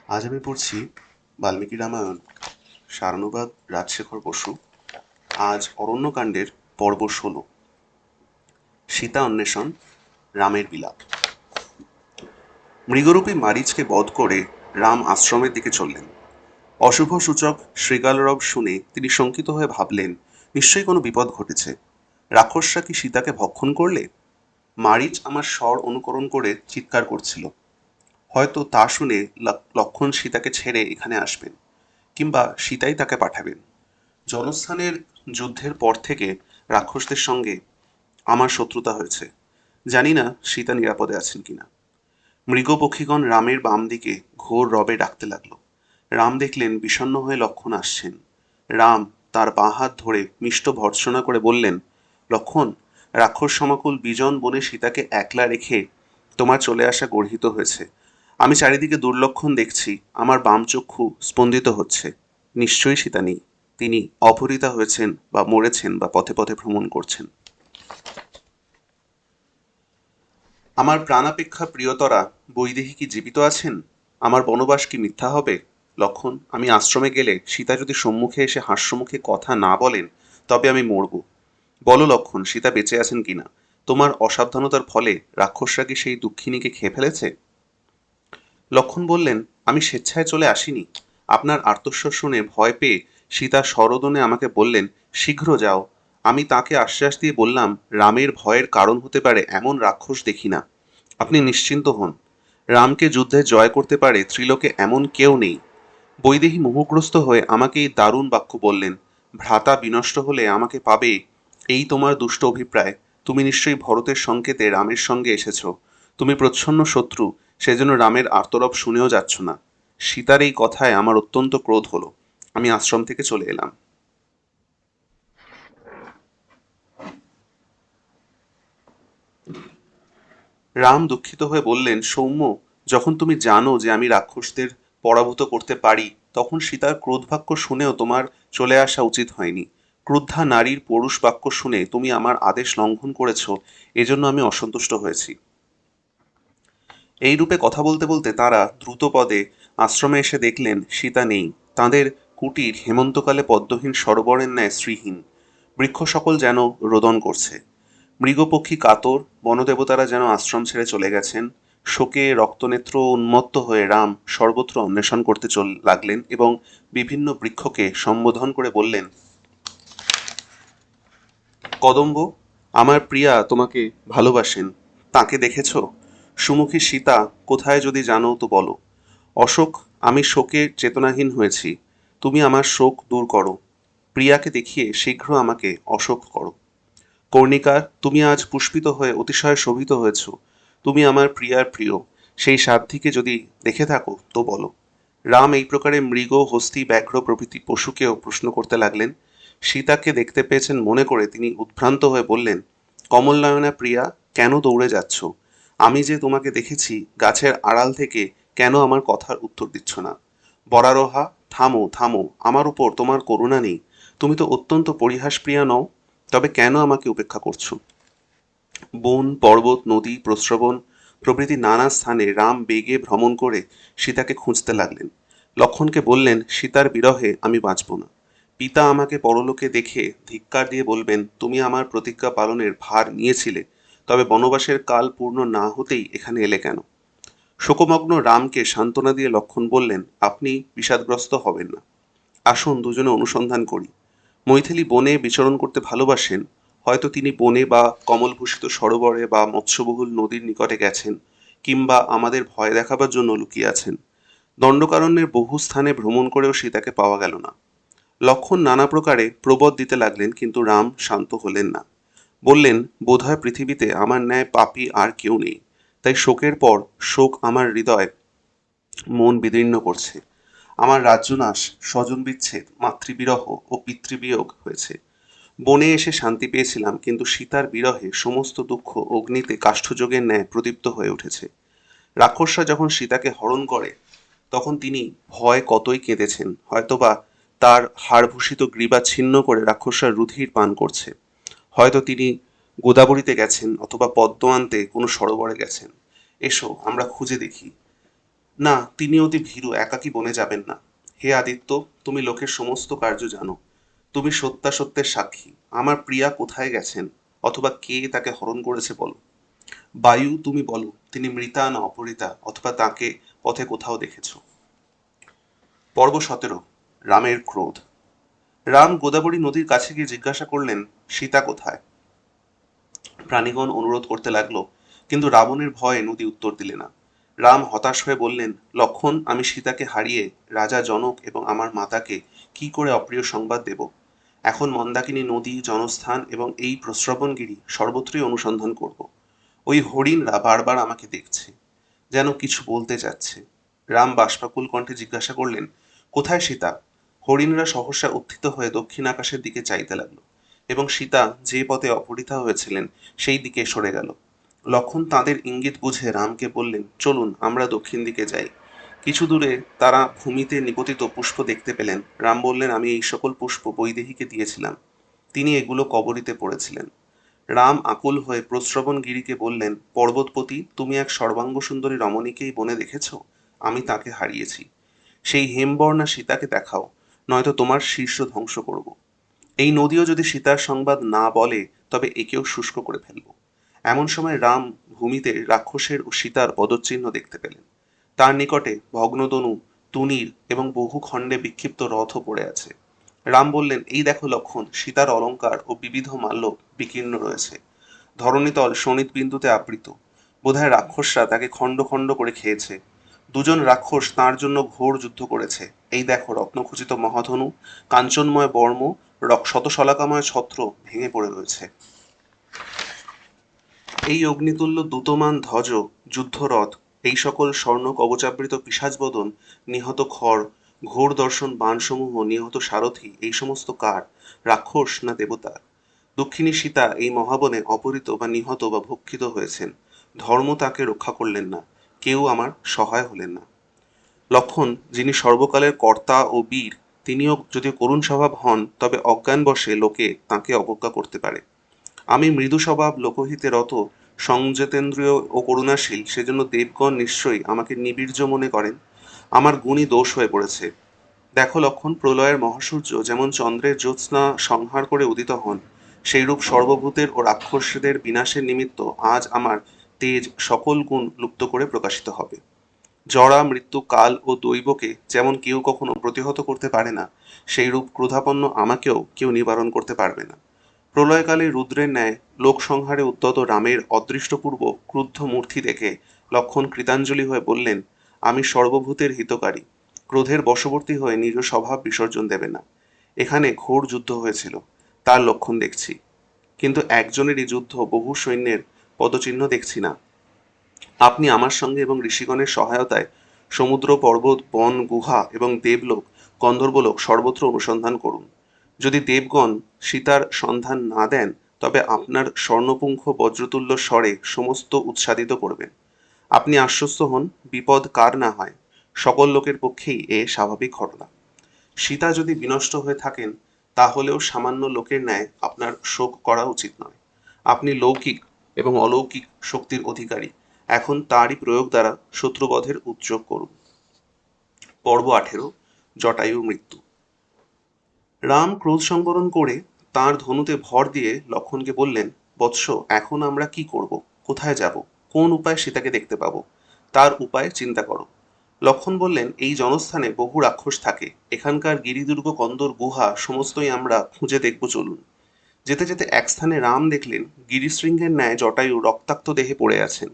আজ আমি পড়ছি বাল্মীকি রামায়ণ, সারানুবাদ রাজশেখর বসু। আজ অরণ্যকাণ্ডের পর্ব ১৬, সীতা অন্বেষণ, রামের বিলাপ। মৃগরূপী মারীচকে বধ করে রাম আশ্রমের দিকে চললেন। অশুভ সূচক শৃগালরব শুনে তিনি শঙ্কিত হয়ে ভাবলেন, নিশ্চয়ই কোনো বিপদ ঘটেছে। রাক্ষসরা কি সীতাকে ভক্ষণ করলে? মারীচ আমার স্বর অনুকরণ করে চিৎকার করছিল। হয়তো তা শুনে লক্ষ্মণ সীতাকে ছেড়ে এখানে আসবেন, কিংবা সীতাই তাকে পাঠাবেন। জনস্থানের যুদ্ধের পর থেকে রাক্ষসদের সঙ্গে আমার শত্রুতা হয়েছে। জানি না সীতা নিরাপদে আছেন কিনা। মৃগপক্ষীগণ রামের বাম দিকে ঘোর রবে ডাকতে লাগল। রাম দেখলেন বিষণ্ণ হয়ে লক্ষ্মণ আসছেন। রাম তার বাঁ হাত ধরে মিষ্ট ভর্ৎসনা করে বললেন, লক্ষ্মণ, রাক্ষস সমাকুল বিজন বনে সীতাকে একলা রেখে তোমার চলে আসা গর্হিত হয়েছে। আমি চারিদিকে দুর্লক্ষণ দেখছি, আমার বাম চক্ষু স্পন্দিত হচ্ছে। নিশ্চয়ই সীতা নেই, তিনি অপহৃতা হয়েছেন বা মরেছেন বা পথে পথে ভ্রমণ করছেন। আমার প্রাণাপেক্ষা প্রিয়তরা বৈদেহী কি জীবিত আছেন? আমার বনবাস কি মিথ্যা হবে? লক্ষণ, আমি আশ্রমে গেলে সীতা যদি সম্মুখে এসে হাস্যমুখে কথা না বলেন, তবে আমি মরব। বলো লক্ষণ, সীতা বেঁচে আছেন কিনা? তোমার অসাবধানতার ফলে রাক্ষসরা কি সেই দুঃখিনীকে খেয়ে ফেলেছে? লক্ষণ বললেন, আমি স্বেচ্ছায় চলে আসিনি। আপনার আর্তস্বর শুনে ভয় পেয়ে সীতা সরোদনে আমাকে বললেন, শীঘ্র যাও। আমি তাকে আশ্বাস দিয়ে বললাম, রামের ভয়ের কারণ হতে পারে এমন রাক্ষস দেখি না। আপনি নিশ্চিন্ত হন। রামকে যুদ্ধে জয় করতে পারে ত্রিলোকে এমন কেউ নেই। বৈদেহী মোহগ্রস্ত হয়ে আমাকে এই দারুণ বাক্য বললেন, ভ্রাতা বিনষ্ট হলে আমাকে পাবে, এই তোমার দুষ্ট অভিপ্রায়। তুমি নিশ্চয়ই ভরতের সংকেতে রামের সঙ্গে এসেছ। তুমি প্রচ্ছন্ন শত্রু, সেজন্য রামের আর্তরব শুনেও যাচ্ছ না। সীতার এই কথায় আমার অত্যন্ত ক্রোধ হলো। আমি আশ্রম থেকে চলে এলাম। রাম দুঃখিত হয়ে বললেন, সৌম্য, যখন তুমি জানো যে আমি রাক্ষসদের পরাভূত করতে পারি, তখন সীতার ক্রোধ বাক্য শুনেও তোমার চলে আসা উচিত হয়নি। ক্রুদ্ধা নারীর পৌরুষ বাক্য শুনে তুমি আমার আদেশ লঙ্ঘন করেছ, এজন্য আমি অসন্তুষ্ট হয়েছি। এই রূপে কথা বলতে বলতে তারা দ্রুত পদে আশ্রমে এসে দেখলেন সীতা নেই। তাঁদের কুটির হেমন্তকালে পদ্মহীন সরোবরের ন্যায় শ্রীহীন। বৃক্ষ সকল যেন রোদন করছে। মৃগপক্ষী কাতর, বনদেবতারা যেন আশ্রম ছেড়ে চলে গেছেন। শোকে রক্তনেত্র উন্মত্ত হয়ে রাম সর্বত্র অন্বেষণ করতে লাগলেন এবং বিভিন্ন বৃক্ষকে সম্বোধন করে বললেন, কদম্ব, আমার প্রিয়া তোমাকে ভালোবাসেন, তাকে দেখেছ? সুমুখী সীতা কোথায় যদি জানো তো বলো। অশোক, আমি শোকে চেতনাহীন হয়েছি, তুমি আমার শোক দূর করো। প্রিয়াকে দেখিয়ে শীঘ্র আমাকে অশোক করো। কর্ণিকার, তুমি আজ পুষ্পিত হয়ে অতিশয় শোভিত হয়েছ, তুমি আমার প্রিয়ার প্রিয়, সেই সাধ্যিকে যদি দেখে থাকো তো বলো। রাম এই প্রকারে মৃগ, হস্তি, ব্যাঘ্র প্রভৃতি পশুকেও প্রশ্ন করতে লাগলেন। সীতাকে দেখতে পেয়েছেন মনে করে তিনি উদ্ভ্রান্ত হয়ে বললেন, কমলনয়না প্রিয়া, কেন দৌড়ে যাচ্ছ? আমি যে তোমাকে দেখেছি গাছের আড়াল থেকে, কেন আমার কথার উত্তর দিচ্ছ না? বরারোহা, থামো থামো, আমার উপর তোমার করুণা নেই? তুমি তো অত্যন্ত পরিহাসপ্রিয়া নও, তবে কেন আমাকে উপেক্ষা করছো? বন, পর্বত, নদী, প্রস্রবণ প্রভৃতি নানা স্থানে রাম বেগে ভ্রমণ করে সীতাকে খুঁজতে লাগলেন। লক্ষ্মণকে বললেন, সীতার বিরহে আমি বাঁচব না। পিতা আমাকে পরলোকে দেখে ধিক্কার দিয়ে বলবেন, তুমি আমার প্রতিজ্ঞা পালনের ভার নিয়েছিলে, তবে বনবাসের কাল পূর্ণ না হতেই এখানে এলে কেন? শোকমগ্ন রামকে সান্ত্বনা দিয়ে লক্ষ্মণ বললেন, আপনি বিষাদগ্রস্ত হবেন না। আসুন দুজনে অনুসন্ধান করি। মৈথিলী বনে বিচরণ করতে ভালোবাসেন। হয়তো তিনি বনে বা কমলভূষিত সরোবরে বা মৎস্যবহুল নদীর নিকটে গেছেন, কিংবা আমাদের ভয় দেখাবার জন্য লুকিয়ে আছেন। দণ্ডকারণ্যের বহু স্থানে ভ্রমণ করেও সীতাকে পাওয়া গেল না। লক্ষ্মণ নানা প্রকারে প্রবদ দিতে লাগলেন, কিন্তু রাম শান্ত হলেন না। বললেন, বোধহয় পৃথিবীতে আমার ন্যায় পাপী আর কেউ নেই, তাই শোকের পর শোক আমার হৃদয় মন বিদীর্ণ করছে। আমার রাজ্যনাশ, স্বজন বিচ্ছেদ, মাতৃবিরহ ও পিতৃবিয়োগ হয়েছে। বনে এসে শান্তি পেয়েছিলাম, কিন্তু সীতার বিরহে সমস্ত দুঃখ অগ্নিতে কাষ্ঠযোগের ন্যায় প্রদীপ্ত হয়ে উঠেছে। রাক্ষসরা যখন সীতাকে হরণ করে, তখন তিনি ভয় কতই কেঁদেছেন। হয়তোবা তার হাড়ভূষিত গ্রীবা ছিন্ন করে রাক্ষসরা রুধির পান করছে। হয়তো তিনি গোদাবরীতে গেছেন, অথবা পদ্ম আনতে কোনো সরোবরে গেছেন। এসো আমরা খুঁজে দেখি। না, তিনি অতি ভীরু, একাকী বনে যাবেন না। হে আদিত্য, তুমি লোকের সমস্ত কার্য জানো, তুমি সত্যাসত্যের সাক্ষী। আমার প্রিয়া কোথায় গেছেন, অথবা কে তাকে হরণ করেছে বলো। বায়ু, তুমি বলো, তিনি মৃতা না অপহৃতা, অথবা তাকে পথে কোথাও দেখেছ। পর্ব 17। রামের ক্রোধ। রাম গোদাবরী নদীর কাছে গিয়ে জিজ্ঞাসা করলেন, সীতা কোথায়? প্রাণীগণ অনুরোধ করতে লাগলো, কিন্তু রাবণের ভয়ে নদী উত্তর দিলে না। রাম হতাশ হয়ে বললেন, লক্ষণ, আমি সীতাকে হারিয়ে রাজা জনক এবং আমার মাতাকে কি করে অপ্রিয় সংবাদ দেব? এখন মন্দাকিনী নদী, জনস্থান এবং এই প্রস্রবণগিরি সর্বত্রই অনুসন্ধান করব। ওই হরিণরা বারবার আমাকে দেখছে, যেন কিছু বলতে চাচ্ছে। রাম বাষ্পাকুল কণ্ঠে জিজ্ঞাসা করলেন, কোথায় সীতা? হরিণরা সহসা উত্থিত হয়ে দক্ষিণ আকাশের দিকে চাইতে লাগলো, এবং সীতা যে পথে অপহৃতা হয়েছিলেন সেই দিকে সরে গেল। লক্ষণ তাদের ইঙ্গিত বুঝে রামকে বললেন, চলুন আমরা দক্ষিণ দিকে যাই। কিছু দূরে তারা ভূমিতে নিপতিত পুষ্প দেখতে পেলেন। রাম বললেন, আমি এই সকল পুষ্প বৈদেহীকে দিয়েছিলাম, তিনি এগুলো কবরীতে পড়েছিলেন। রাম আকুল হয়ে প্রস্রবণগিরিকে বললেন, পর্বতপতি, তুমি এক সর্বাঙ্গ সুন্দরী রমণীকেই বনে দেখেছ? আমি তাকে হারিয়েছি। সেই হেমবর্ণা সীতাকে দেখাও, নয়তো তোমার শীর্ষ ধ্বংস করব। এই নদীও যদি সীতার সংবাদ না বলে, তবে একেও শুষ্ক করে ফেলব। এমন সময় রাম ভূমিতে রাক্ষসের ও সীতার পদচিহ্ন দেখতে পেলেন। তার নিকটে ভগ্নতনু, তুনীর এবং বহু খণ্ডে বিক্ষিপ্ত রথও পড়ে আছে। রাম বললেন, এই দেখো লক্ষণ, সীতার অলঙ্কার ও বিবিধ মাল্য বিকীর্ণ রয়েছে, ধরণীতল শোণিত বিন্দুতে আবৃত। বোধহয় রাক্ষসরা তাকে খণ্ড খণ্ড করে খেয়েছে। দুজন রাক্ষস তাঁর জন্য ঘোর যুদ্ধ করেছে। এই দেখো, রত্নখচিত মহাধনু, কাঞ্চনময় বর্ম, শতশলাকাময় ছত্র ভেঙে পড়ে রয়েছে। এই অগ্নিতুল্য দ্যুতমান ধ্বজ, যুদ্ধরথ, এই সকল স্বর্ণ কবচাবৃত পিশাচবদন, নিহত খড়, ঘোর দর্শন বাণসমূহ, নিহত সারথি, এই সমস্ত কার? রাক্ষস না দেবতা? দক্ষিণী সীতা এই মহাবনে অপহৃত বা নিহত বা ভক্ষিত হয়েছেন। ধর্ম তাকে রক্ষা করলেন না, কেউ আমার সহায় হলেন না। লক্ষণ, যিনি সর্বকালের কর্তা ও বীর, তিনিও যদি করুণ স্বভাব হন, তবে অজ্ঞানবশে লোকে তাঁকে অবজ্ঞা করতে পারে। আমি মৃদু স্বভাব, লোকহিতে রত, সংযতেন্দ্রিয় ও করুণাশীল, সেজন্য দেবগণ নিশ্চয়ই আমাকে নিবীর্য মনে করেন। আমার গুণই দোষ হয়ে পড়েছে। দেখো লক্ষণ, প্রলয়ের মহাসূর্য যেমন চন্দ্রের জ্যোৎস্না সংহার করে উদিত হন, সেইরূপ সর্বভূতের ও রাক্ষসদের বিনাশের নিমিত্ত আজ আমার তেজ সকল গুণ লুপ্ত করে প্রকাশিত হবে। জরা, মৃত্যু, কাল ও দৈবকে যেমন কেউ কখনো প্রতিহত করতে পারে না, সেইরূপ ক্রোধাপন্ন আমাকেও কেউ নিবারণ করতে পারবে না। প্রলয়কালে রুদ্রের ন্যায় লোকসংহারে উদ্যত রামের অদৃষ্টপূর্ব ক্রুদ্ধ মূর্তি দেখে লক্ষণ কৃতাঞ্জলি হয়ে বললেন, আমি সর্বভূতের হিতকারী, ক্রোধের বশবর্তী হয়ে নিজ স্বভাব বিসর্জন দেবে না। এখানে ঘোর যুদ্ধ হয়েছিল, তার লক্ষণ দেখছি, কিন্তু একজনেরই যুদ্ধ বহু সৈন্যের পদচিহ্ন দেখছি না। আপনি আমার সঙ্গে এবং ঋষিগণের সহায়তায় সমুদ্র, পর্বত, বন, গুহা এবং দেবলোক, গন্ধর্বলোক সর্বত্র অনুসন্ধান করুন। যদি দেবগণ সীতার সন্ধান না দেন, তবে আপনার স্বর্ণপুঙ্খ বজ্রতুল্য স্বরে সমস্ত উৎসাদিত করবেন। আপনি আশ্বস্ত হন, বিপদ কার না হয়, সকল লোকের পক্ষেই এ স্বাভাবিক ঘটনা। সীতা যদি বিনষ্ট হয়ে থাকেন, তাহলেও সামান্য লোকের ন্যায় আপনার শোক করা উচিত নয়। আপনি লৌকিক এবং অলৌকিক শক্তির অধিকারী, এখন তারই প্রয়োগ দ্বারা শত্রুবধের উদ্যোগ করুন। পর্ব 18। জটায়ু মৃত্যু। রাম ক্রোধ সংবরণ করে তাঁর ধনুতে ভর দিয়ে লক্ষণকে বললেন, বৎস, এখন আমরা কি করব, কোথায় যাব, কোন উপায়ে সীতাকে দেখতে পাবো, তার উপায় চিন্তা করো। লক্ষণ বললেন, এই জনস্থানে বহু রাক্ষস থাকে, এখানকার গিরিদুর্গ, কন্দর, গুহা সমস্তই আমরা খুঁজে দেখব, চলুন। যেতে যেতে এক স্থানে রাম দেখলেন গিরিশৃঙ্গের ন্যায় জটায়ু রক্তাক্ত দেহে পড়ে আছেন।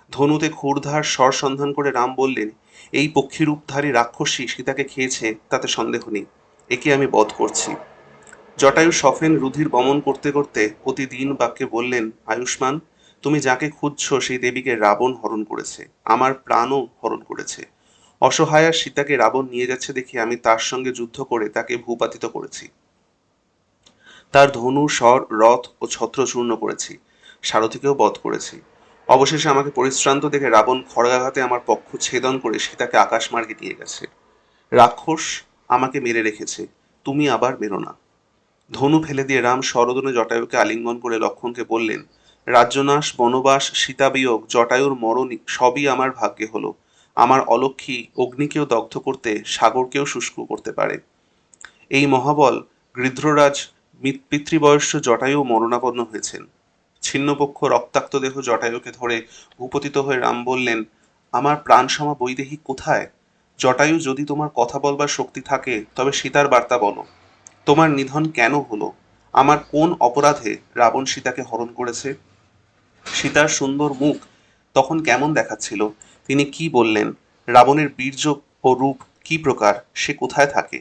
ধনুতে ক্ষুরধার স্বর সন্ধান করে রাম বললেন, এই পক্ষীরূপধারী রাক্ষসী সীতাকে খেয়েছে, তাতে সন্দেহ নেই, একে আমি বধ করছি। জটায়ু সফেন রুধির বমন করতে করতে অতি দীন বাক্যে বললেন, আয়ুষ্মান, তুমি যাকে খুঁজছ সেই দেবীকে রাবণ হরণ করেছে, আমার প্রাণও হরণ করেছে। অসহায়া সীতাকে রাবণ নিয়ে যাচ্ছে দেখে আমি তার সঙ্গে যুদ্ধ করে তাকে ভূপাতিত করেছি। তার ধনু, স্বর, রথ ও ছত্র চূর্ণ করেছি, সারথীকেও বধ করেছি। অবশেষে আমাকে পরিশ্রান্ত দেখে রাবণ খড়গাঘাতে আমার পক্ষ ছেদন করে সীতাকে আকাশমার্গে নিয়ে গেছে। রাক্ষস আমাকে মেরে রেখেছে, তুমি আবার মেরো না। ধনু ফেলে দিয়ে রাম সরোদনে জটায়ুকে আলিঙ্গন করে লক্ষণকে বললেন, রাজ্যনাশ, বনবাস, সীতাবিয়োগ, জটায়ুর মরণ সবই আমার ভাগ্যে হলো। আমার অলক্ষী অগ্নিকেও দগ্ধ করতে, সাগরকেও শুষ্ক করতে পারে। এই মহাবল গৃধ্ররাজ পিতৃবয়স্য জটায়ু মরণাপন্ন হয়েছেন। ছিন্নপক্ষ রক্তাক্ত দেহ জটায়ুকে ধরে ভূপতিত হয়ে রাম বললেন, আমার প্রাণসমা বৈদেহী কোথায়? জটায়ু, যদি তোমার কথা বলবার শক্তি থাকে তবে সীতার বার্তা বলো। তোমার নিধন কেন হলো? আমার কোন অপরাধে রাবণ সীতাকে হরণ করেছে? সীতার সুন্দর মুখ তখন কেমন দেখাচ্ছিল? তিনি কি বললেন? রাবণের বীর্য ও রূপ কি প্রকার? সে কোথায় থাকে?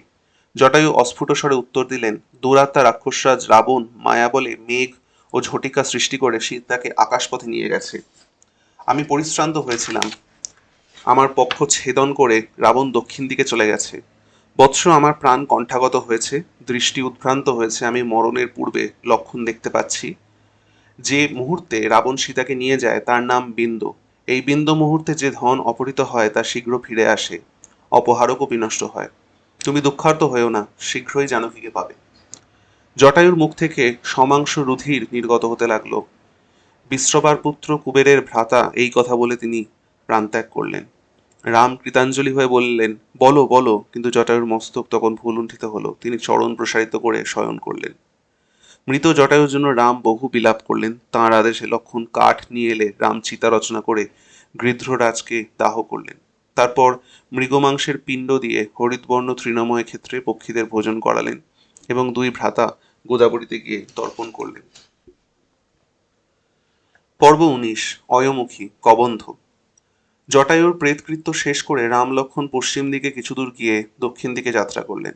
জটায়ু অস্ফুট স্বরে উত্তর দিলেন, দুরাত্মা রাক্ষসরাজ রাবণ মায়া বলে মেঘ ও ঝটিকা সৃষ্টি করে সীতাকে আকাশপথে নিয়ে গেছে। আমি পরিশ্রান্ত হয়েছিলাম। আমার পক্ষ ছেদন করে রাবণ দক্ষিণ দিকে চলে গেছে। বৎস, আমার প্রাণ কণ্ঠাগত হয়েছে, দৃষ্টি উদ্ভ্রান্ত হয়েছে। আমি মরণের পূর্বে লক্ষণ দেখতে পাচ্ছি। যে মুহূর্তে রাবণ সীতাকে নিয়ে যায় তার নাম বিন্দু। এই বিন্দু মুহূর্তে যে ধন অপহৃত হয় তা শীঘ্র ফিরে আসে, অপহারকও বিনষ্ট হয়। তুমি দুঃখার্ত হয়েও না, শীঘ্রই জানকীকে পাবে। জটায়ুর মুখ থেকে সমাংশ রুধির নির্গত হতে লাগলো। বিশ্রবার পুত্র কুবেরের ভ্রাতা এই কথা বলে তিনি প্রাণত্যাগ করলেন। রাম কৃতাঞ্জলি হয়ে বললেন, বলো বলো। কিন্তু জটায়ুর মস্তক তখন ভুলুণ্ঠিত হলো। তিনি চরণ প্রসারিত করে শয়ন করলেন। মৃত জটায়ুর জন্য রাম বহু বিলাপ করলেন। তাঁর আদেশে লক্ষ্মণ কাঠ নিয়ে এলে রাম চিতা রচনা করে গৃধ্ররাজকে দাহ করলেন। তারপর মৃগমাংসের পিণ্ড দিয়ে হরিতবর্ণ তৃণময় ক্ষেত্রে পক্ষীদের ভোজন করালেন এবং দুই ভ্রাতা গোদাবরীতে গিয়ে তর্পণ করলেন। পর্ব ১৯। অয়মুখী কবন্ধ। জটায়ুর প্রেতকৃত্য শেষ করে রাম লক্ষ্মণ পশ্চিম দিকে কিছু দূর গিয়ে দক্ষিণ দিকে যাত্রা করলেন।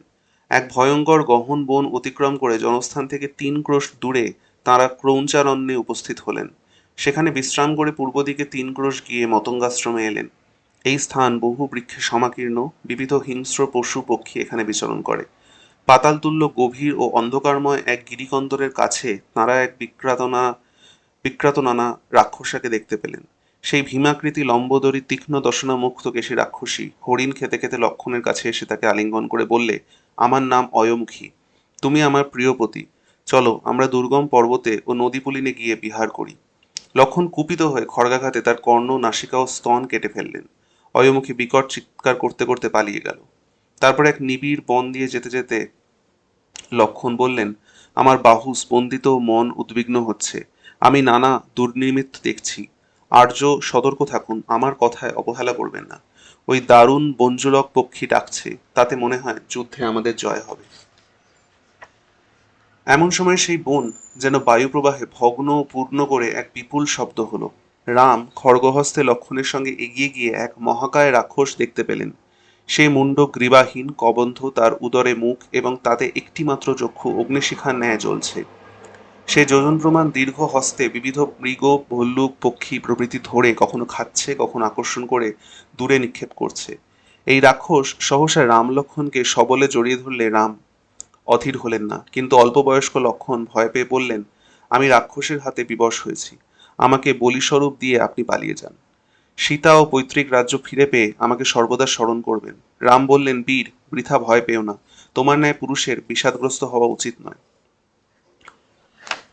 এক ভয়ঙ্কর গহন বন অতিক্রম করে জনস্থান থেকে ৩ ক্রোশ দূরে তাঁরা ক্রৌঞ্চারণ্যে উপস্থিত হলেন। সেখানে বিশ্রাম করে পূর্ব দিকে ৩ ক্রোশ গিয়ে মতঙ্গাশ্রমে এলেন। এই স্থান বহু বৃক্ষে সমাকীর্ণ, বিবিধ হিংস্র পশু পক্ষী এখানে বিচরণ করে। পাতালতুল্য গভীর ও অন্ধকারময় এক গিরিকন্দরের কাছে তাঁরা এক বিক্রাতনানা রাক্ষসাকে দেখতে পেলেন। সেই ভীমাকৃতি লম্বোদরী তীক্ষ্ণ দশনা মুক্ত কেশী রাক্ষসী হরিণ খেতে খেতে লক্ষ্মণের কাছে এসে তাকে আলিঙ্গন করে বললে, আমার নাম অয়মুখী, তুমি আমার প্রিয়পতি। চলো আমরা দুর্গম পর্বতে ও নদীপুলিনে গিয়ে বিহার করি। লক্ষ্মণ কুপিত হয়ে খড়গাঘাতে তার কর্ণ, নাসিকা ও স্তন কেটে ফেললেন। অয়মুখী বিকট চিৎকার করতে করতে পালিয়ে গেল। তারপর এক নিবিড় বন দিয়ে যেতে যেতে লক্ষ্মণ বললেন, আমার বাহু স্পন্দিত, মন উদ্বিগ্ন হচ্ছে। আমি নানা দুর্নিমিত্ত দেখছি। আর্য, সতর্ক থাকুন, আমার কথায় অবহেলা করবেন না। ওই দারুণ বঞ্জুলক পক্ষী ডাকছে, তাতে মনে হয় যুদ্ধে আমাদের জয় হবে। এমন সময় সেই বন যেন বায়ুপ্রবাহে ভগ্ন পূর্ণ করে এক বিপুল শব্দ হলো। রাম খড়গহস্তে লক্ষ্মণের সঙ্গে এগিয়ে গিয়ে এক মহাকায় রাক্ষস দেখতে পেলেন। সেই মুণ্ড গ্রীবাহীন, কবন্ধ, তার উদরে মুখ এবং তাতে একটিমাত্র চক্ষু অগ্নিশিখার ন্যায় জ্বলছে। সে যোজন প্রমাণ দীর্ঘ হস্তে বিবিধ মৃগ, ভল্লুক, পক্ষী প্রভৃতি ধরে কখনো খাচ্ছে, কখনো আকর্ষণ করে দূরে নিক্ষেপ করছে। এই রাক্ষস সহসা রাম লক্ষ্মণকে সবলে জড়িয়ে ধরলে রাম অধীর হলেন না, কিন্তু অল্প বয়স্ক লক্ষ্মণ ভয় পেয়ে বললেন, আমি রাক্ষসের হাতে বিবশ হয়েছি, আমাকে বলিস্বরূপ দিয়ে আপনি পালিয়ে যান। সীতা ও পৈতৃক রাজ্য ফিরে পেয়ে আমাকে সর্বদা স্মরণ করবেন। রাম বললেন, বীর, বৃথা ভয় পেও না, তোমার ন্যায় পুরুষের বিষাদগ্রস্ত হওয়া উচিত নয়।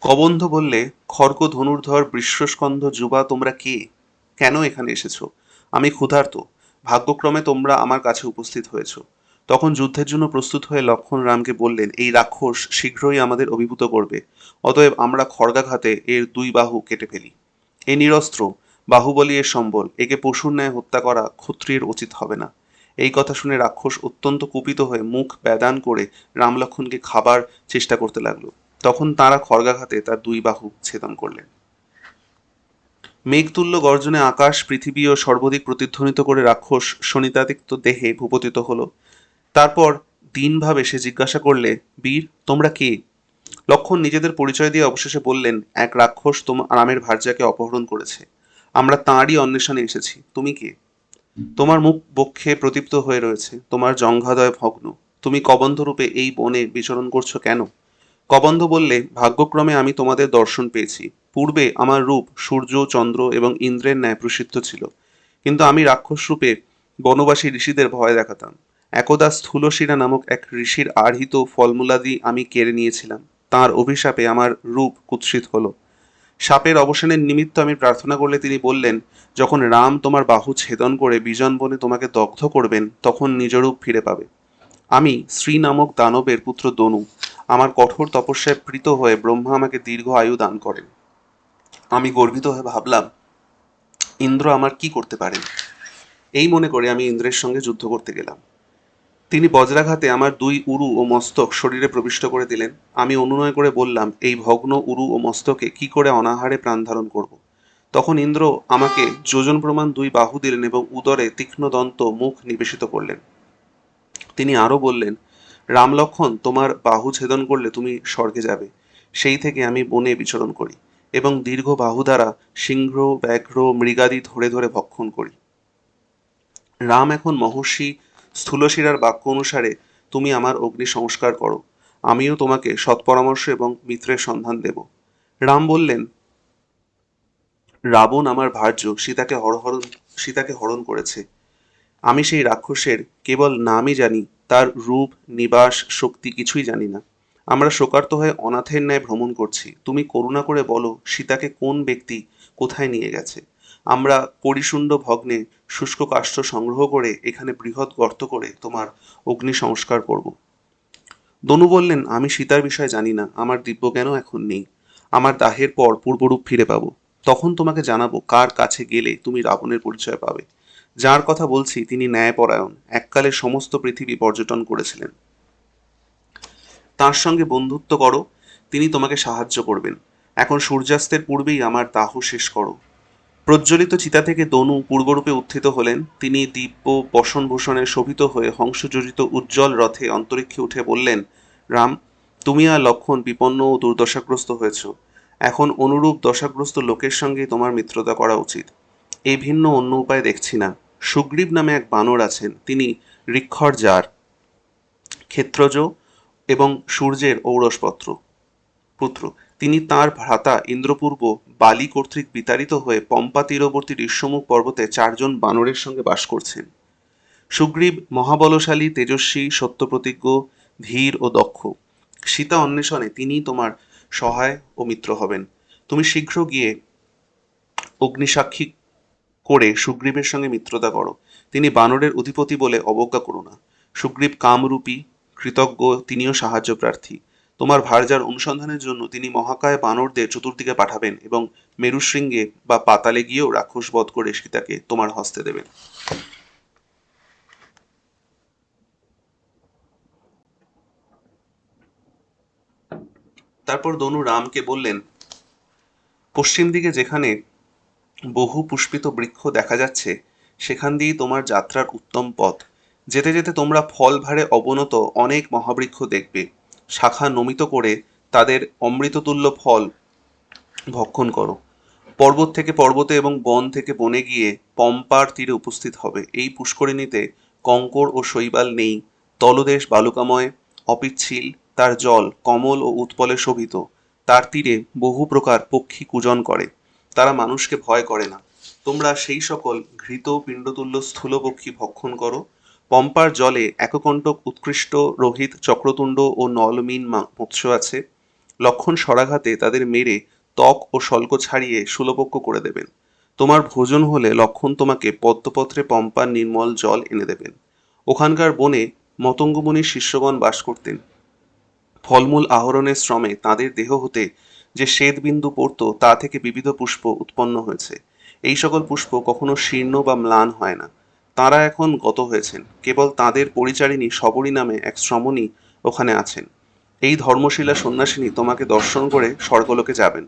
কবন্ধ বললে, খর্গ ধনুর্ধর বৃষস্কন্ধ যুবা, তোমরা কে? কেন এখানে এসেছো? আমি ক্ষুধার্ত। ভাগ্যক্রমে তোমরা আমার কাছে উপস্থিত হয়েছ। তখন যুদ্ধের জন্য প্রস্তুত হয়ে লক্ষ্মণ রামকে বললেন, এই রাক্ষস শীঘ্রই আমাদের অভিভূত করবে, অতএব আমরা খড়গাঘাতে এর 2 বাহু কেটে ফেলি। এ নিরস্ত্র, বাহুবলী এর সম্বল, একে পশুর ন্যায় হত্যা করা ক্ষত্রিয়ের উচিত হবে না। এই কথা শুনে রাক্ষস অত্যন্ত কুপিত হয়ে মুখ ব্যাদান করে রাম লক্ষ্মণকে খাবার চেষ্টা করতে লাগলো। তখন তাঁরা খড়গাঘাতে তার 2 বাহু ছেদন করলেন। মেঘতুল্য গর্জনে আকাশ, পৃথিবী ও সর্বদিক প্রতিধ্বনিত করে রাক্ষস শোণিতাতিক্ত দেহে ভূপতিত হলো। তারপর দীনভাবে সে জিজ্ঞাসা করলে, বীর, তোমরা কে? লক্ষ্মণ নিজেদের পরিচয় দিয়ে অবশেষে বললেন, এক রাক্ষস রামের ভার্যাকে অপহরণ করেছে। আমরা তাঁরই অন্বেষণে এসেছি। তুমি কে? তোমার মুখ বক্ষে প্রদীপ্ত হয়ে রয়েছে, তোমার জঙ্ঘাদয় ভগ্ন। তুমি কবন্ধরূপে এই বনে বিচরণ করছো কেন? কবন্ধ বললে, ভাগ্যক্রমে আমি তোমাদের দর্শন পেয়েছি। পূর্বে আমার রূপ সূর্য, চন্দ্র এবং ইন্দ্রের ন্যায় প্রসিদ্ধ ছিল, কিন্তু আমি রাক্ষস রূপে বনবাসী ঋষিদের ভয় দেখাতাম। একদা স্থূলশিরা নামক এক ঋষির আহৃত ফলমূলাদি আমি কেড়ে নিয়েছিলাম। তাঁর অভিশাপে আমার রূপ কুৎসিত হলো। সাপের অবসানের নিমিত্ত আমি প্রার্থনা করলে তিনি বললেন, যখন রাম তোমার বাহু ছেদন করে বিজন বনে তোমাকে দগ্ধ করবেন তখন নিজরূপ ফিরে পাবে। আমি শ্রী নামক দানবের পুত্র দনু। আমার কঠোর তপস্যায় প্রীত হয়ে ব্রহ্মা আমাকে দীর্ঘ আয়ু দান করেন। আমি গর্বিত হয়ে ভাবলাম, ইন্দ্র আমার কি করতে পারেন। এই মনে করে আমি ইন্দ্রের সঙ্গে যুদ্ধ করতে গেলাম। তিনি বজ্রাঘাতে আমার 2 উরু ও মস্তক শরীরে প্রবিষ্ট করে দিলেন। আমি অনুনয় করে বললাম, এই ভগ্ন উরু ও মস্তকে কি করে অনাহারে প্রাণ ধারণ করব। তখন ইন্দ্র আমাকে যোজন প্রমাণ 2 বাহু দিলেন এবং উদরে তীক্ষ্ণ দন্ত মুখ নিবেশিত করলেন। তিনি আরো বললেন, রাম লক্ষণ, তোমার বাহু ছেদন করলে তুমি স্বর্গে যাবে। সেই থেকে আমি বনে বিচরণ করি এবং দীর্ঘ বাহু দ্বারা সিংহ, ব্যাঘ্র, মৃগাদি ধরে ধরে ভক্ষণ করি। রাম এখন মহর্ষি স্থূলশিরার বাক্য অনুসারে তুমি আমার অগ্নি সংস্কার করো। আমিও তোমাকে সৎপরামর্শ এবং মিত্রের সন্ধান দেব। রাম বললেন, রাবণ আমার ভার্য সীতাকে হরণ করেছে। আমি সেই রাক্ষসের কেবল নামই জানি, তার রূপ, নিবাস, শক্তি কিছুই জানি না। আমরা শোকার্ত হয়ে অনাথের ন্যায় ভ্রমণ করছি। তুমি করুণা করে বলো, সীতাকে কোন ব্যক্তি কোথায় নিয়ে গেছে। আমরা করিশুণ্ড ভগ্নে শুষ্ক কাষ্ঠ সংগ্রহ করে এখানে বৃহৎ গর্ত করে তোমার অগ্নি সংস্কার করব। দনু বললেন, আমি সীতার বিষয়ে জানি না, আমার দিব্যজ্ঞানও এখন নেই। আমার দাহের পর পূর্বরূপ ফিরে পাবো। তখন তোমাকে জানাবো কার কাছে গেলে তুমি রাবণের পরিচয় পাবে। যার কথা বলছি তিনি ন্যায়পরায়ণ, এককালে সমস্ত পৃথিবী পর্যটন করেছিলেন। তার সঙ্গে বন্ধুত্ব করো, তিনি তোমাকে সাহায্য করবেন। এখন সূর্যাস্তের পূর্বেই আমার দাহ শেষ করো। প্রজ্বলিত চিতা থেকে দনু পূর্বরূপে উত্থিত হলেন। তিনি দিব্য বসনভূষণে শোভিত হয়ে হংসযোজিত উজ্জ্বল রথে অন্তরিক্ষে উঠে বললেন, রাম, তুমি আর লক্ষণ বিপন্ন ও দুর্দশাগ্রস্ত হয়েছ। এখন অনুরূপ দশাগ্রস্ত লোকের সঙ্গে তোমার মিত্রতা করা উচিত। এই ভিন্ন অন্য উপায় দেখছি না। সুগ্রীব নামে এক বানর আছেন, তিনি ঋক্ষর জার, ক্ষেত্রজ এবং সূর্যের ঔরসপত্র পুত্র। তিনি তাঁর ভ্রাতা ইন্দ্রপূর্ব বালি কর্তৃক বিতাড়িত হয়ে পম্পা তীরবর্তী ঋষ্যমুখ পর্বতে 4 বানরের সঙ্গে বাস করছেন। সুগ্রীব মহাবলশালী, তেজস্বী, সত্যপ্রতিজ্ঞ, ধীর ও দক্ষ। সীতা অন্বেষণে তিনিই তোমার সহায় ও মিত্র হবেন। তুমি শীঘ্র গিয়ে অগ্নিসাক্ষী করে সুগ্রীবের সঙ্গে মিত্রতা করো। তিনি বানরের অধিপতি বলে অবজ্ঞা করো না। সুগ্রীব কামরূপী, কৃতজ্ঞ, তিনিও সাহায্য প্রার্থী। তোমার ভার্যার অনুসন্ধানের জন্য তিনি মহাকায় বানরদের চতুর্দিকে পাঠাবেন এবং মেরুশৃঙ্গে বা পাতালে গিয়েও রাক্ষস বধ করে সীতাকে তোমার হস্তে দেবেন। তারপর দনু রামকে বললেন, পশ্চিম দিকে যেখানে বহু পুষ্পিত বৃক্ষ দেখা যাচ্ছে সেখান দিয়েই তোমার যাত্রার উত্তম পথ। যেতে যেতে তোমরা ফল ভারে অবনত অনেক মহাবৃক্ষ দেখবে। শাখা নমিত করে তাদের অমৃততুল্য ফল ভক্ষণ করো। পর্বত থেকে পর্বতে এবং বন থেকে বনে গিয়ে পম্পার তীরে উপস্থিত হবে। এই পুষ্করিণীতে কঙ্কর ও শৈবাল নেই। তলদেশ বালুকাময়, অপিচ্ছিল, তার জল কমল ও উৎপলে শোভিত। তার তীরে বহু প্রকার পক্ষী কূজন করে। তারা মানুষকে ভয় করে না। তোমরা সেই সকল ঘৃত পিণ্ডতুল্য স্থূল পক্ষী ভক্ষণ করো। পম্পার জলে এককণ্টক, উৎকৃষ্ট, রোহিত, চক্রতুণ্ড ও নলমিন মৎস্য আছে। লক্ষণ স্বরাঘাতে তাদের মেরে ত্বক ও শল্ক ছাড়িয়ে শূলপক্ষ করে দেবেন। তোমার ভোজন হলে লক্ষণ তোমাকে পদ্মপত্রে পম্পার নির্মল জল এনে দেবেন। ওখানকার বনে মতঙ্গমুনির শিষ্যগণ বাস করতেন। ফলমূল আহরণের শ্রমে তাদের দেহ হতে যে শ্বেত বিন্দু পড়ত তা থেকে বিবিধ পুষ্প উৎপন্ন হয়েছে। এই সকল পুষ্প কখনো শীর্ণ বা ম্লান হয় না। তাঁরা এখন গত হয়েছেন। কেবল তাঁদের পরিচারিণী শবরী নামে এক শ্রমণী ওখানে আছেন। এই ধর্মশীলা সন্ন্যাসিনী তোমাকে দর্শন করে স্বর্গলোকে যাবেন।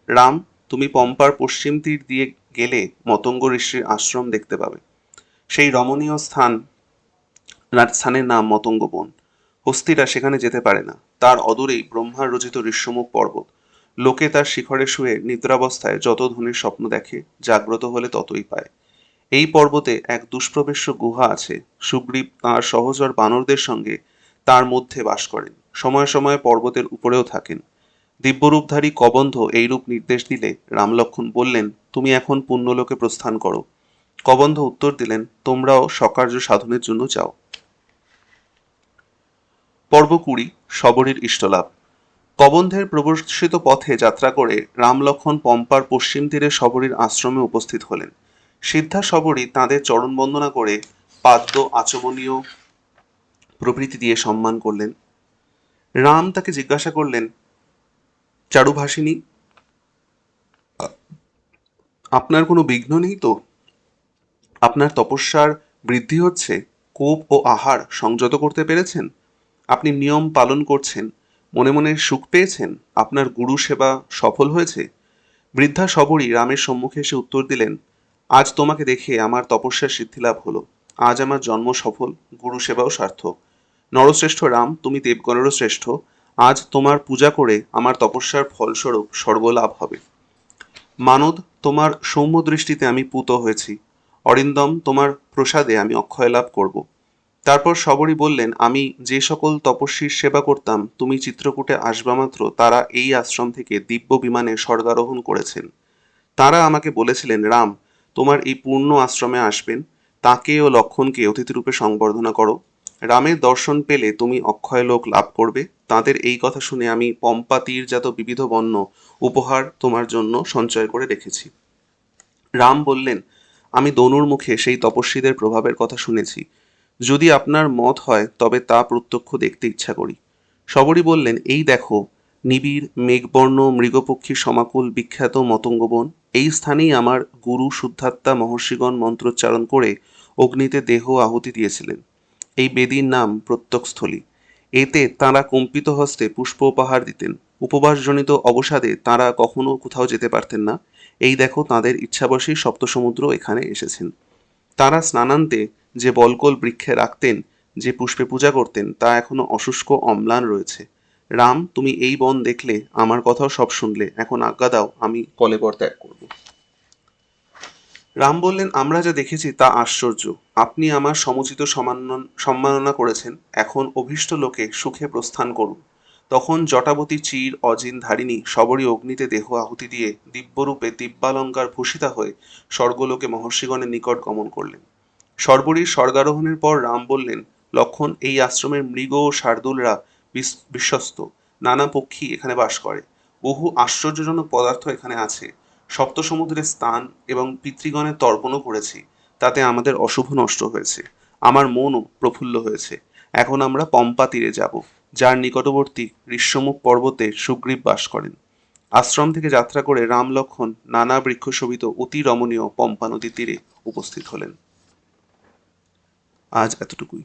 রাম, তুমি পম্পার পশ্চিম তীর দিয়ে গেলে মতঙ্গ ঋষির আশ্রম দেখতে পাবে। সেই রমণীয় স্থানের নাম মতঙ্গ বন। হস্তিরা সেখানে যেতে পারে না। তার অদূরেই ব্রহ্মার রচিত ঋষ্যমুখ পর্বত। লোকে তার শিখরে শুয়ে নিদ্রাবস্থায় যত ধনের স্বপ্ন দেখে, জাগ্রত হলে ততই পায়। এই পর্বতে এক দুষ্প্রবেশ্য গুহা আছে। সুগ্রীব তাঁর সহচর বানরদের সঙ্গে তার মধ্যে বাস করেন। সময়ে সময়ে পর্বতের উপরেও থাকেন। দিব্যরূপধারী কবন্ধ এইরূপ নির্দেশ দিলে রামলক্ষণ বললেন, তুমি এখন পুণ্যলোকে প্রস্থান করো। কবন্ধ উত্তর দিলেন, তোমরাও স্বকার্য সাধনের জন্য যাও। পর্ব 20, শবরীর ইষ্টলাভ। কবন্ধের প্রবর্তিত পথে যাত্রা করে রাম লক্ষ্মণ পম্পার পশ্চিম তীরে শবরীর আশ্রমে উপস্থিত হলেন। সিদ্ধা শবরী তাঁদের চরণ বন্দনা করে পাদ্য আচমনীয় প্রভৃতি দিয়ে সম্মান করলেন। রাম তাকে জিজ্ঞাসা করলেন, চারুভাষিনী, আপনার কোনো বিঘ্ন নেই তো? আপনার তপস্যার বৃদ্ধি হচ্ছে? কোপ ও আহার সংযত করতে পেরেছেন? আপনি নিয়ম পালন করছেন? মনে মনে সুখ পেয়েছেন? আপনার গুরু সেবা সফল হয়েছে? বৃদ্ধা শবরী রামের সম্মুখে এসে উত্তর দিলেন, আজ তোমাকে দেখে আমার তপস্যার সিদ্ধিলাভ হলো। আজ আমার জন্ম সফল, গুরু সেবাও সার্থক। নরশ্রেষ্ঠ রাম, তুমি দেবগণেরও শ্রেষ্ঠ। আজ তোমার পূজা করে আমার তপস্যার ফলস্বরূপ স্বর্গলাভ হবে। মানদ, তোমার সৌম্য দৃষ্টিতে আমি পূত হয়েছি। অরিন্দম, তোমার প্রসাদে আমি অক্ষয় লাভ করব। তারপর শবরী বললেন, আমি যে সকল তপস্বীর সেবা করতাম তুমি চিত্রকূটে আসবামাত্র তারা এই আশ্রম থেকে দিব্য বিমানে স্বর্গারোহণ করেছেন। তারা আমাকে বলেছিলেন, রাম তোমার এই পূর্ণ আশ্রমে আসবেন, তাকে ও লক্ষণকে অতিথিরূপে সংবর্ধনা করো। রামের দর্শন পেলে তুমি অক্ষয় লোক লাভ করবে। তাদের এই কথা শুনে আমি পম্পা তীরজাত বিবিধ বর্ণ উপহার তোমার জন্য সঞ্চয় করে রেখেছি। রাম বললেন, আমি দনুর মুখে সেই তপস্বীদের প্রভাবের কথা শুনেছি। যদি আপনার মত হয় তবে তা প্রত্যক্ষ দেখতে ইচ্ছা করি। শবরী বললেন, এই দেখো, নিবিড় মেঘবর্ণ মৃগপক্ষী সমাকুল বিখ্যাত মতঙ্গবন। এই স্থানেই আমার গুরু শুদ্ধাত্মা মহর্ষিগণ মন্ত্রোচ্চারণ করে অগ্নিতে দেহ আহুতি দিয়েছিলেন। এই বেদীর নাম প্রত্যক্ষস্থলী। এতে তাঁরা কম্পিত হস্তে পুষ্প উপহার দিতেন। উপবাসজনিত অবসাদে তাঁরা কখনো কোথাও যেতে পারতেন না। এই দেখো, তাঁদের ইচ্ছাবশেই সপ্তসমুদ্র এখানে এসেছেন। তাঁরা স্নানান্তে যে বলকল বৃক্ষে রাখতেন, যে পুষ্পে পূজা করতেন, তা এখনো অশুষ্ক অম্লান রয়েছে। রাম, তুমি এই বন দেখলে, আমার কথাও সব শুনলে, এখন আজ্ঞা দাও আমি কলেবর ত্যাগ করব। রাম বললেন, আমরা যা দেখেছি তা আশ্চর্য। আপনি আমার সমুচিত সম্মাননা করেছেন, এখন অভীষ্ট লোকে সুখে প্রস্থান করুন। তখন জটাবতী চির অজিন ধারিণী শবরী অগ্নিতে দেহ আহুতি দিয়ে দিব্যরূপে দিব্যালঙ্কার ভূষিতা হয়ে স্বর্গলোকে মহর্ষিগণের নিকট গমন করলেন। শর্বরীর স্বর্গারোহণের পর রাম বললেন, লক্ষণ, এই আশ্রমের মৃগ ও শার্দুলরা বিশ্বস্ত। নানা পক্ষী এখানে বাস করে। বহু আশ্চর্যজনক পদার্থ এখানে আছে। সপ্ত সমুদ্রের স্থান এবং পিতৃগণের তর্পণও করেছি, তাতে আমাদের অশুভ নষ্ট হয়েছে। আমার মনও প্রফুল্ল হয়েছে। এখন আমরা পম্পা তীরে যাব, যার নিকটবর্তী ঋষ্যমুখ পর্বতে সুগ্রীব বাস করেন। আশ্রম থেকে যাত্রা করে রাম লক্ষ্মণ নানা বৃক্ষশোভিত অতি রমণীয় পম্পা নদীর তীরে উপস্থিত হলেন। আজ এতটুকুই।